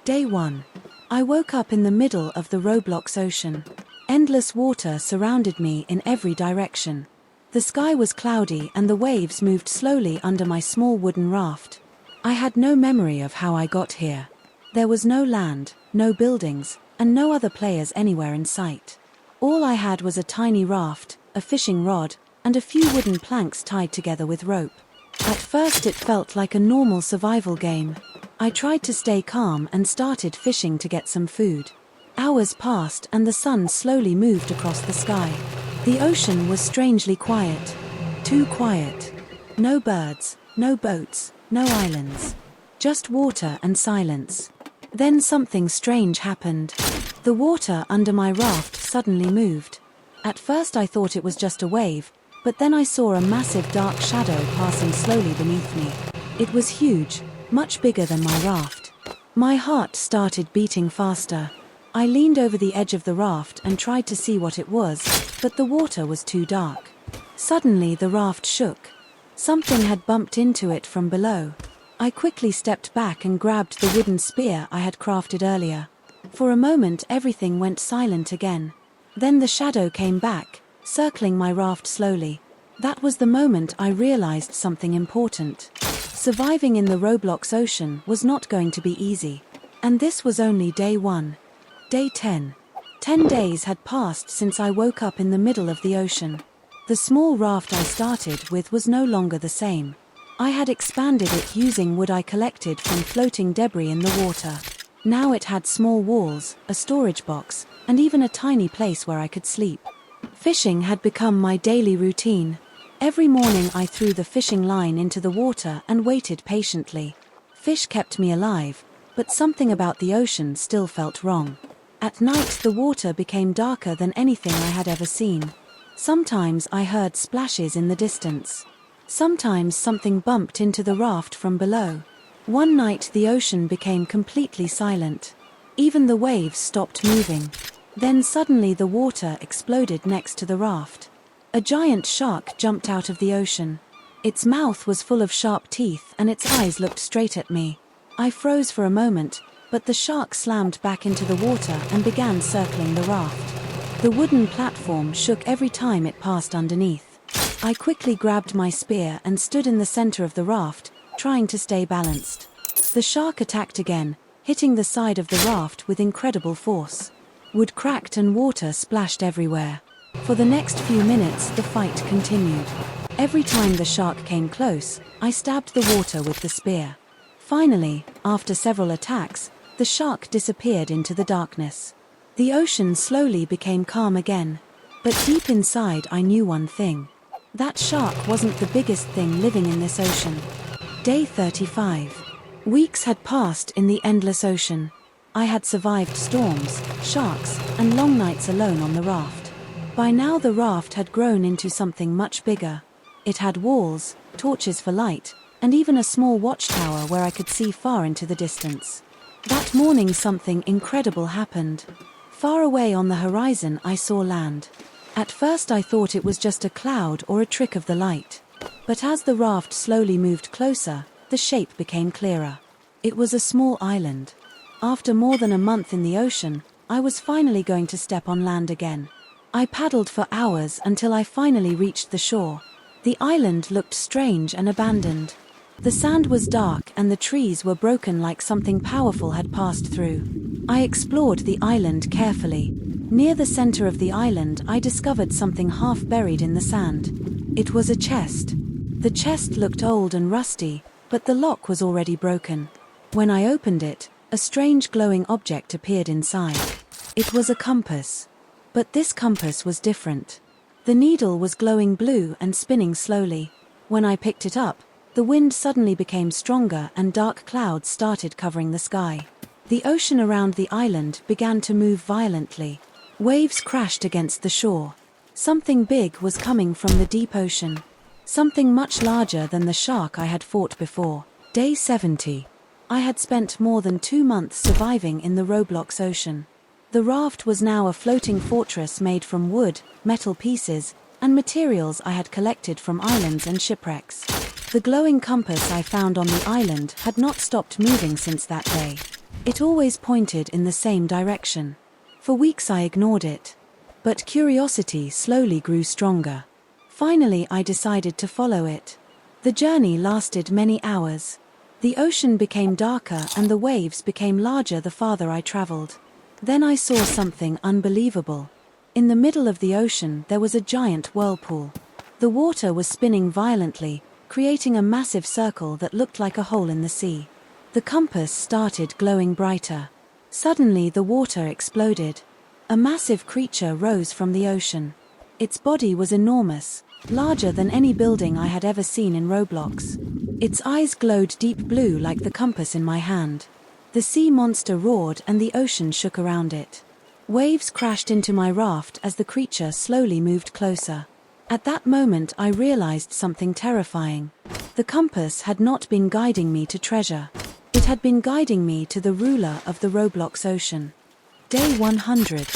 Day 1. I woke up in the middle of the Roblox Ocean. Endless water surrounded me in every direction. The sky was cloudy and the waves moved slowly under my small wooden raft. I had no memory of how I got here. There was no land, no buildings, and no other players anywhere in sight. All I had was a tiny raft, a fishing rod, and a few wooden planks tied together with rope. At first it felt like a normal survival game. I tried to stay calm and started fishing to get some food. Hours passed and the sun slowly moved across the sky. The ocean was strangely quiet. Too quiet. No birds, no boats, no islands. Just water and silence. Then something strange happened. The water under my raft suddenly moved. At first I thought it was just a wave, but then I saw a massive dark shadow passing slowly beneath me. It was huge, much bigger than my raft. My heart started beating faster. I leaned over the edge of the raft and tried to see what it was, but the water was too dark. Suddenly the raft shook. Something had bumped into it from below. I quickly stepped back and grabbed the wooden spear I had crafted earlier. For a moment everything went silent again. Then the shadow came back, circling my raft slowly. That was the moment I realized something important. Surviving in the Roblox Ocean was not going to be easy. And this was only day 1. Day 10. 10 days had passed since I woke up in the middle of the ocean. The small raft I started with was no longer the same. I had expanded it using wood I collected from floating debris in the water. Now it had small walls, a storage box, and even a tiny place where I could sleep. Fishing had become my daily routine. Every morning I threw the fishing line into the water and waited patiently. Fish kept me alive, but something about the ocean still felt wrong. At night the water became darker than anything I had ever seen. Sometimes I heard splashes in the distance. Sometimes something bumped into the raft from below. One night the ocean became completely silent. Even the waves stopped moving. Then suddenly the water exploded next to the raft. A giant shark jumped out of the ocean. Its mouth was full of sharp teeth and its eyes looked straight at me. I froze for a moment, but the shark slammed back into the water and began circling the raft. The wooden platform shook every time it passed underneath. I quickly grabbed my spear and stood in the center of the raft, trying to stay balanced. The shark attacked again, hitting the side of the raft with incredible force. Wood cracked and water splashed everywhere. For the next few minutes the fight continued. Every time the shark came close, I stabbed the water with the spear. Finally, after several attacks, the shark disappeared into the darkness. The ocean slowly became calm again. But deep inside I knew one thing. That shark wasn't the biggest thing living in this ocean. Day 35. Weeks had passed in the endless ocean. I had survived storms, sharks, and long nights alone on the raft. By now the raft had grown into something much bigger. It had walls, torches for light, and even a small watchtower where I could see far into the distance. That morning something incredible happened. Far away on the horizon I saw land. At first I thought it was just a cloud or a trick of the light. But as the raft slowly moved closer, the shape became clearer. It was a small island. After more than a month in the ocean, I was finally going to step on land again. I paddled for hours until I finally reached the shore. The island looked strange and abandoned. The sand was dark and the trees were broken like something powerful had passed through. I explored the island carefully. Near the center of the island I discovered something half buried in the sand. It was a chest. The chest looked old and rusty, but the lock was already broken. When I opened it, a strange glowing object appeared inside. It was a compass. But this compass was different. The needle was glowing blue and spinning slowly. When I picked it up, the wind suddenly became stronger and dark clouds started covering the sky. The ocean around the island began to move violently. Waves crashed against the shore. Something big was coming from the deep ocean. Something much larger than the shark I had fought before. Day 70. I had spent more than 2 months surviving in the Roblox Ocean. The raft was now a floating fortress made from wood, metal pieces, and materials I had collected from islands and shipwrecks. The glowing compass I found on the island had not stopped moving since that day. It always pointed in the same direction. For weeks I ignored it. But curiosity slowly grew stronger. Finally I decided to follow it. The journey lasted many hours. The ocean became darker and the waves became larger the farther I traveled. Then I saw something unbelievable. In the middle of the ocean there was a giant whirlpool. The water was spinning violently, creating a massive circle that looked like a hole in the sea. The compass started glowing brighter. Suddenly the water exploded. A massive creature rose from the ocean. Its body was enormous, larger than any building I had ever seen in Roblox. Its eyes glowed deep blue like the compass in my hand. The sea monster roared and the ocean shook around it. Waves crashed into my raft as the creature slowly moved closer. At that moment I realized something terrifying. The compass had not been guiding me to treasure. It had been guiding me to the ruler of the Roblox Ocean. Day 100.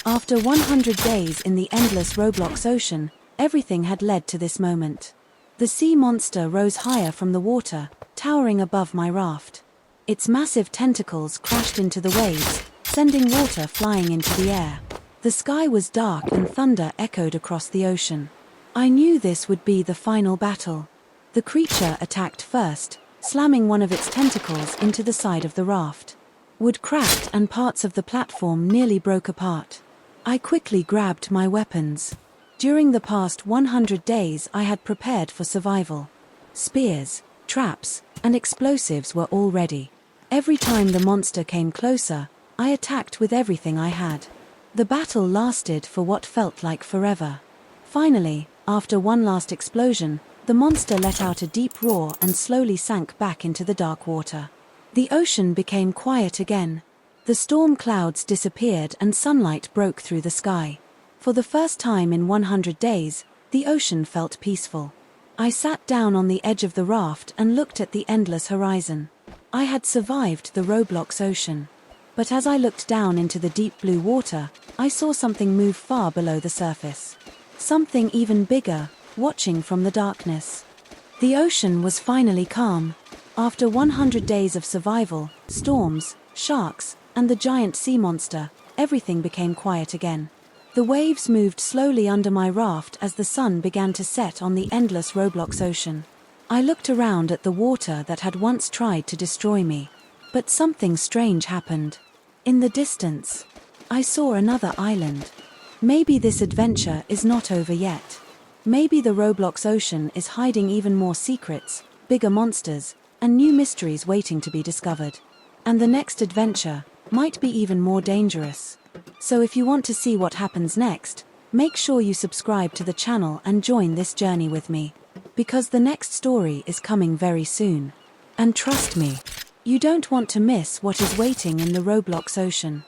After 100 days in the endless Roblox Ocean, everything had led to this moment. The sea monster rose higher from the water, towering above my raft. Its massive tentacles crashed into the waves, sending water flying into the air. The sky was dark and thunder echoed across the ocean. I knew this would be the final battle. The creature attacked first, slamming one of its tentacles into the side of the raft. Wood cracked and parts of the platform nearly broke apart. I quickly grabbed my weapons. During the past 100 days I had prepared for survival. Spears, traps, and explosives were all ready. Every time the monster came closer, I attacked with everything I had. The battle lasted for what felt like forever. Finally, after one last explosion, the monster let out a deep roar and slowly sank back into the dark water. The ocean became quiet again. The storm clouds disappeared and sunlight broke through the sky. For the first time in 100 days, the ocean felt peaceful. I sat down on the edge of the raft and looked at the endless horizon. I had survived the Roblox Ocean. But as I looked down into the deep blue water, I saw something move far below the surface. Something even bigger, watching from the darkness. The ocean was finally calm. After 100 days of survival, storms, sharks, and the giant sea monster, everything became quiet again. The waves moved slowly under my raft as the sun began to set on the endless Roblox Ocean. I looked around at the water that had once tried to destroy me. But something strange happened. In the distance, I saw another island. Maybe this adventure is not over yet. Maybe the Roblox Ocean is hiding even more secrets, bigger monsters, and new mysteries waiting to be discovered. And the next adventure might be even more dangerous. So if you want to see what happens next, make sure you subscribe to the channel and join this journey with me. Because the next story is coming very soon. And trust me, you don't want to miss what is waiting in the Roblox Ocean.